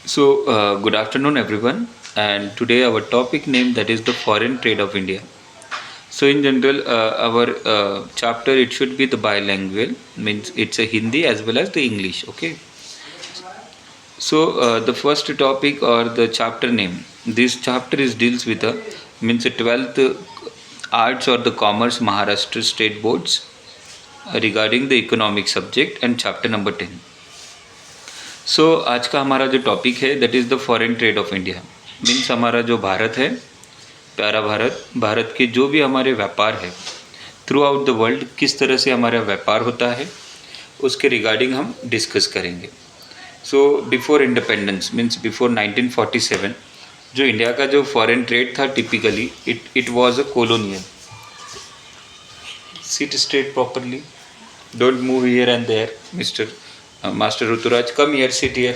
Good afternoon, everyone. And today our topic name that is the foreign trade of India. So, in general, our chapter it should be the bilingual, means it's a Hindi as well as the English. Okay. The first topic or the chapter name. This chapter is deals with the means the 12th arts or the commerce Maharashtra state boards regarding the economic subject and chapter number 10. आज का हमारा जो topic है that is the foreign trade off India. Means हमारा जो भारत है, प्यारा भारत, भारत के जो भी हमारे व्यापार है थ्रू आउट द वर्ल्ड, किस तरह से हमारा व्यापार होता है उसके रिगार्डिंग हम डिस्कस करेंगे। बिफोर इंडिपेंडेंस मीन्स बिफोर 1947 जो इंडिया का जो फॉरेन ट्रेड था typically it was a colonial. Sit straight properly, don't move here and there mister Master Ruturaj, come here, sit here,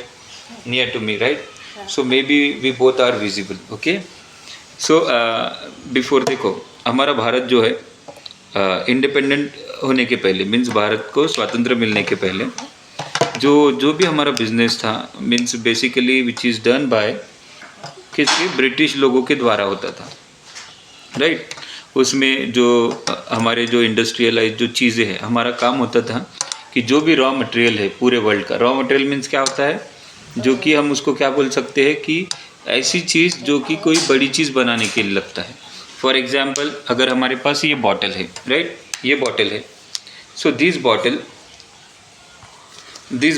near to me, right? So maybe we both are visible, okay? Before देखो हमारा भारत जो है independent होने के पहले means Bharat को स्वातंत्र मिलने के पहले जो भी हमारा बिजनेस था means basically which is done by किसके ब्रिटिश लोगों के द्वारा होता था, राइट? उसमें जो हमारे जो इंडस्ट्रियलाइज जो चीज़ें हैं हमारा काम होता था कि जो भी रॉ मटेरियल है पूरे वर्ल्ड का, रॉ मटेरियल मीन्स क्या होता है, जो कि हम उसको क्या बोल सकते हैं कि ऐसी चीज़ जो कि कोई बड़ी चीज़ बनाने के लिए लगता है। फॉर एग्जांपल अगर हमारे पास ये बॉटल है, राइट, ये बॉटल है, so this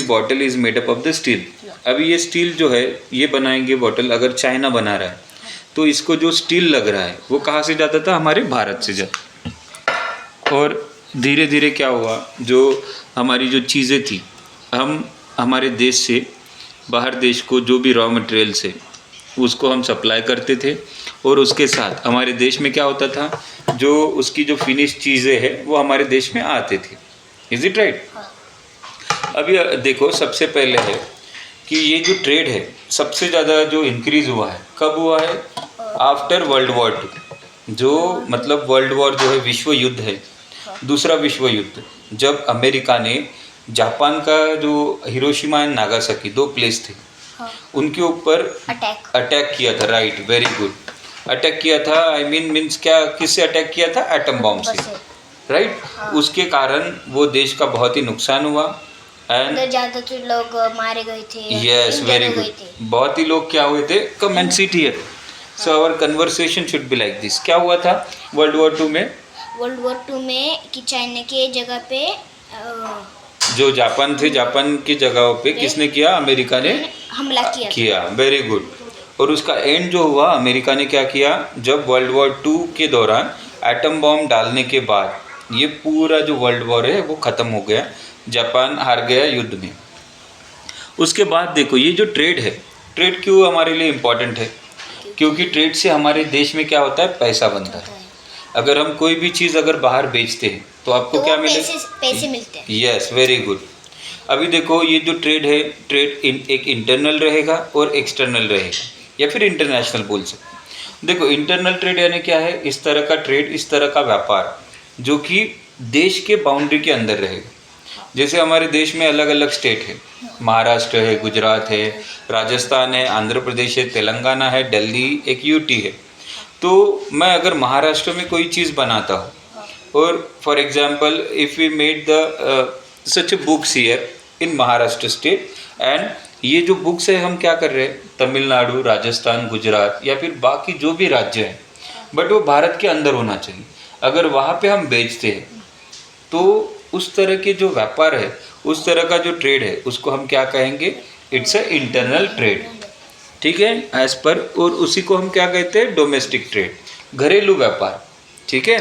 bottle is made up of the steel. अभी ये स्टील जो है ये बनाएंगे बॉटल, अगर चाइना बना रहा है तो इसको जो स्टील लग रहा है वो कहाँ से जाता था, हमारे भारत से जाता। और धीरे धीरे क्या हुआ, जो हमारी जो चीज़ें थी हम हमारे देश से बाहर देश को जो भी रॉ मटेरियल से उसको हम सप्लाई करते थे और उसके साथ हमारे देश में क्या होता था, जो उसकी जो फिनिश चीज़ें हैं वो हमारे देश में आते थे। Is it right? अभी देखो सबसे पहले है कि ये जो ट्रेड है सबसे ज़्यादा जो इंक्रीज़ हुआ है कब हुआ है, आफ्टर वर्ल्ड वॉर 2। जो मतलब वर्ल्ड वॉर जो है विश्व युद्ध है, दूसरा विश्व युद्ध, जब अमेरिका ने जापान का जो हिरोशिमा एंड नागासाकी दो प्लेस थे उनके ऊपर अटैक किया था, राइट, वेरी गुड, अटैक किया था। आई मीन्स क्या, किससे अटैक किया था, एटम बॉम्ब से, राइट। उसके कारण वो देश का बहुत ही नुकसान हुआ एंड ज़्यादातर लोग मारे गए थे। यस, वेरी गुड, बहुत ही लोग क्या हुए थे, come and sit here. So our conversation should be like this. क्या हुआ था वर्ल्ड वॉर 2 में? वर्ल्ड वॉर 2 में कि चाइना के जगह पे जो जापान थे, जापान की जगहों पे किसने किया, अमेरिका ने हमला किया, वेरी गुड। और उसका एंड जो हुआ, अमेरिका ने क्या किया, जब वर्ल्ड वॉर 2 के दौरान एटम बॉम्ब डालने के बाद ये पूरा जो वर्ल्ड वॉर है वो ख़त्म हो गया, जापान हार गया युद्ध में। उसके बाद देखो ये जो ट्रेड है, ट्रेड क्यों हमारे लिए इम्पॉर्टेंट है, क्योंकि ट्रेड से हमारे देश में क्या होता है, पैसा बनता है। अगर हम कोई भी चीज़ अगर बाहर बेचते हैं तो आपको क्या मिलेगा, पैसे मिलते हैं। Yes, very good. अभी देखो ये जो ट्रेड है, ट्रेड एक इंटरनल रहेगा और एक्सटर्नल रहेगा या फिर इंटरनेशनल बोल सकते हैं। देखो इंटरनल ट्रेड यानी क्या है, इस तरह का ट्रेड, इस तरह का व्यापार जो कि देश के बाउंड्री के अंदर रहेगा। जैसे हमारे देश में अलग अलग स्टेट है, महाराष्ट्र है, गुजरात है, राजस्थान है, आंध्र प्रदेश है, तेलंगाना है, दिल्ली, एक यूटी है। तो मैं अगर महाराष्ट्र में कोई चीज़ बनाता हूँ और for example if we made the such books here in Maharashtra state, and ये जो बुक्स है हम क्या कर रहे हैं, तमिलनाडु, राजस्थान, गुजरात या फिर बाकी जो भी राज्य हैं, बट वो भारत के अंदर होना चाहिए। अगर वहाँ पे हम बेचते हैं तो उस तरह के जो व्यापार है, उस तरह का जो ट्रेड है, उसको हम क्या कहेंगे, इट्स अ इंटरनल ट्रेड, ठीक है, एज पर। और उसी को हम क्या कहते हैं, डोमेस्टिक ट्रेड, घरेलू व्यापार, ठीक है।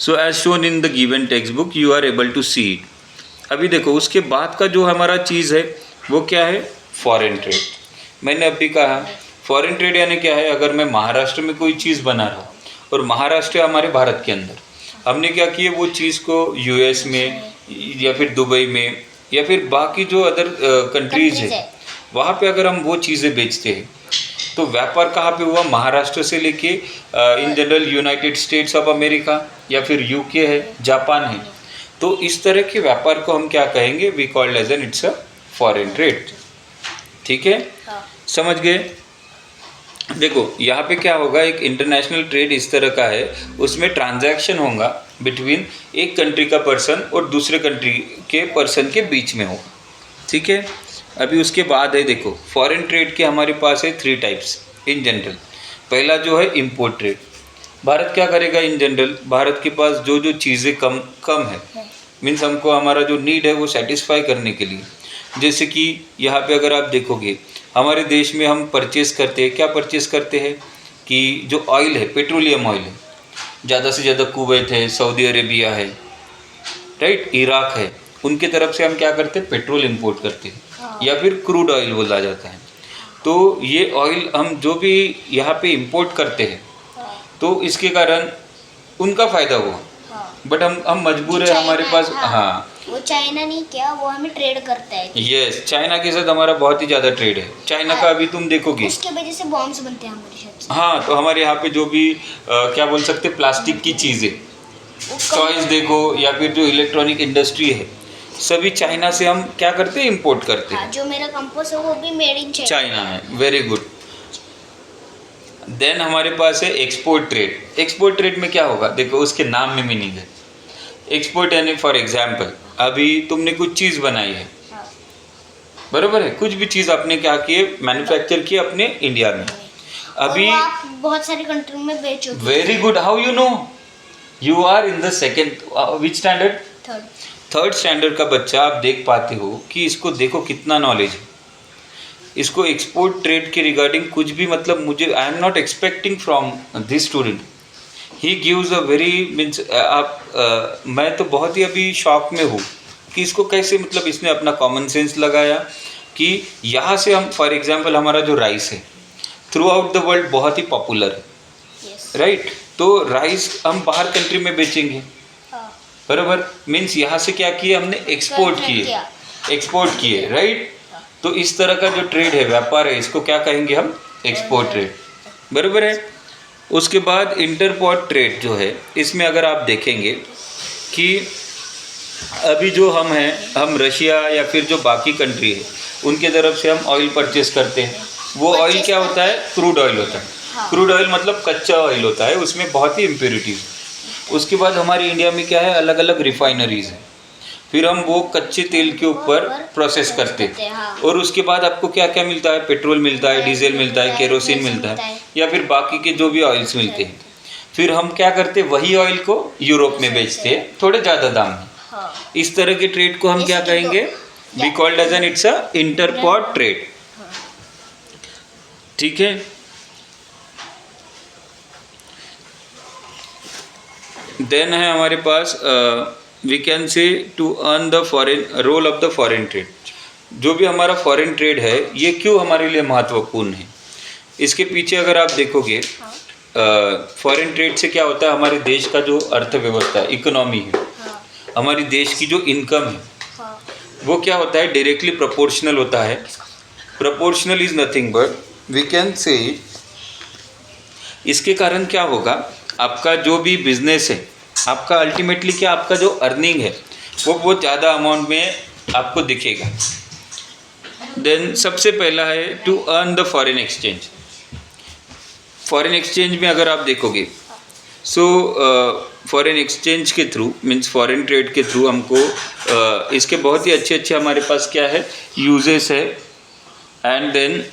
So as shown in the given text book you are able to see it. अभी देखो उसके बाद का जो हमारा चीज़ है वो क्या है, फॉरेन ट्रेड। मैंने अभी कहा फॉरेन ट्रेड यानी क्या है, अगर मैं महाराष्ट्र में कोई चीज़ बना रहा हूँ और महाराष्ट्र हमारे भारत के अंदर, हमने क्या किया, वो चीज़ को यूएस में या फिर दुबई में या फिर बाकी जो अदर कंट्रीज़ है वहाँ पे अगर हम वो चीज़ें बेचते हैं तो व्यापार कहाँ पे हुआ, महाराष्ट्र से लेके in general United states of America या फिर यूके है, जापान है। तो इस तरह के व्यापार को हम क्या कहेंगे, we called as an it's a foreign trade, ठीक है, हाँ समझ गए। देखो यहाँ पे क्या होगा, एक इंटरनेशनल ट्रेड इस तरह का है, उसमें ट्रांजैक्शन होगा बिटवीन एक कंट्री का पर्सन और दूसरे कंट्री के पर्सन के बीच में होगा, ठीक है। अभी उसके बाद है, देखो फॉरेन ट्रेड के हमारे पास है 3 टाइप्स इन जनरल। पहला जो है इम्पोर्ट ट्रेड। भारत क्या करेगा इन जनरल, भारत के पास जो जो चीज़ें कम है, मीन्स हमको हमारा जो नीड है वो सेटिस्फाई करने के लिए, जैसे कि यहाँ पे अगर आप देखोगे हमारे देश में हम परचेस करते हैं, क्या परचेस करते हैं कि जो ऑयल है, पेट्रोलियम ऑयल है, ज़्यादा से ज़्यादा कुवैत है, सऊदी अरेबिया है, राइट, इराक है, उनके तरफ से हम क्या करते हैं, पेट्रोल इंपोर्ट करते हैं या फिर क्रूड ऑयल बोला जाता है। तो ये ऑयल हम जो भी यहाँ पे इंपोर्ट करते हैं तो इसके कारण उनका फ़ायदा हुआ, बट हम मजबूर है, हमारे पास हाँ वो चाइना नहीं क्या, वो हमें ट्रेड करता है। यस, चाइना के साथ हमारा बहुत ही ज़्यादा ट्रेड है। चाइना का अभी तुम देखोगे, उसके वजह से बॉम्ब्स बनते हैं हमारे शायद। हाँ, तो हमारे यहाँ पे जो भी क्या बोल सकते, प्लास्टिक की चीज़ें, टॉयज देखो या फिर जो इलेक्ट्रॉनिक इंडस्ट्री है, सभी चाइना से हम क्या करते हैं, इंपोर्ट करते हैं। हाँ, जो मेरा कंपोस्ट है वो भी मेड इन चाइना है, वेरी गुड। देन हमारे पास है एक्सपोर्ट ट्रेड। एक्सपोर्ट ट्रेड में क्या होगा, देखो उसके नाम में मीनिंग है। एक्सपोर्ट यानी फॉर एग्जाम्पल अभी तुमने कुछ चीज़ बनाई है, बराबर है, कुछ भी चीज़ आपने क्या किए, मैन्युफैक्चर किए अपने इंडिया में, अभी आप बहुत सारी कंट्री में बेचोगे। Very good, how you know, you are in the second which standard, third standard का बच्चा, आप देख पाते हो कि इसको देखो कितना नॉलेज है, इसको एक्सपोर्ट ट्रेड के रिगार्डिंग कुछ भी, मतलब मुझे I am not expecting from this student, he gives a very means मैं तो बहुत ही अभी शॉक में हूँ कि इसको कैसे, मतलब इसने अपना कॉमन सेंस लगाया कि यहाँ से हम फॉर एग्जांपल हमारा जो राइस है थ्रू आउट द वर्ल्ड बहुत ही पॉपुलर है, राइट, तो राइस हम बाहर कंट्री में बेचेंगे, बराबर, मीन्स यहाँ से क्या किए हमने, एक्सपोर्ट किए, राइट। तो इस तरह का जो ट्रेड है, व्यापार है, इसको क्या कहेंगे हम, एक्सपोर्ट ट्रेड, बराबर है। उसके बाद इंटरपोर्ट ट्रेड जो है, इसमें अगर आप देखेंगे कि अभी जो हम हैं, हम रशिया या फिर जो बाकी कंट्री है उनके तरफ से हम ऑयल परचेस करते हैं, वो ऑयल क्या होता है, क्रूड ऑयल होता है। क्रूड ऑयल मतलब कच्चा ऑयल होता है, उसमें बहुत ही इम्प्योरिटीज। उसके बाद हमारी इंडिया में क्या है, अलग अलग रिफाइनरीज हैं, फिर हम वो कच्चे तेल के ऊपर प्रोसेस करते हैं, और उसके बाद आपको क्या क्या मिलता है, पेट्रोल मिलता है, डीजल मिलता है, केरोसिन मिलता है, या फिर बाकी के जो भी ऑयल्स मिलते हैं। फिर हम क्या करते हैं, वही ऑयल को यूरोप में बेचते हैं थोड़े ज़्यादा दाम में। इस तरह के ट्रेड को हम क्या कहेंगे, we called as an it's a entrepot trade, ठीक है। देन है हमारे पास we can say to earn the foreign role of the foreign trade. जो भी हमारा फॉरेन ट्रेड है ये क्यों हमारे लिए महत्वपूर्ण है, इसके पीछे अगर आप देखोगे फॉरेन ट्रेड से क्या होता है, हमारे देश का जो अर्थव्यवस्था है, इकोनॉमी है, हमारी देश की जो इनकम है वो क्या होता है, डायरेक्टली प्रोपोर्शनल होता है। Proportional is nothing but we can say, इसके कारण क्या होगा, आपका जो भी बिजनेस है, आपका अल्टीमेटली क्या, आपका जो अर्निंग है वो बहुत ज़्यादा अमाउंट में आपको दिखेगा। देन सबसे पहला है to earn the foreign exchange. Foreign exchange में अगर आप देखोगे, सो फॉरेन एक्सचेंज के थ्रू मीन्स फॉरेन ट्रेड के थ्रू हमको इसके बहुत ही अच्छे हमारे पास क्या है, यूजेस है, एंड देन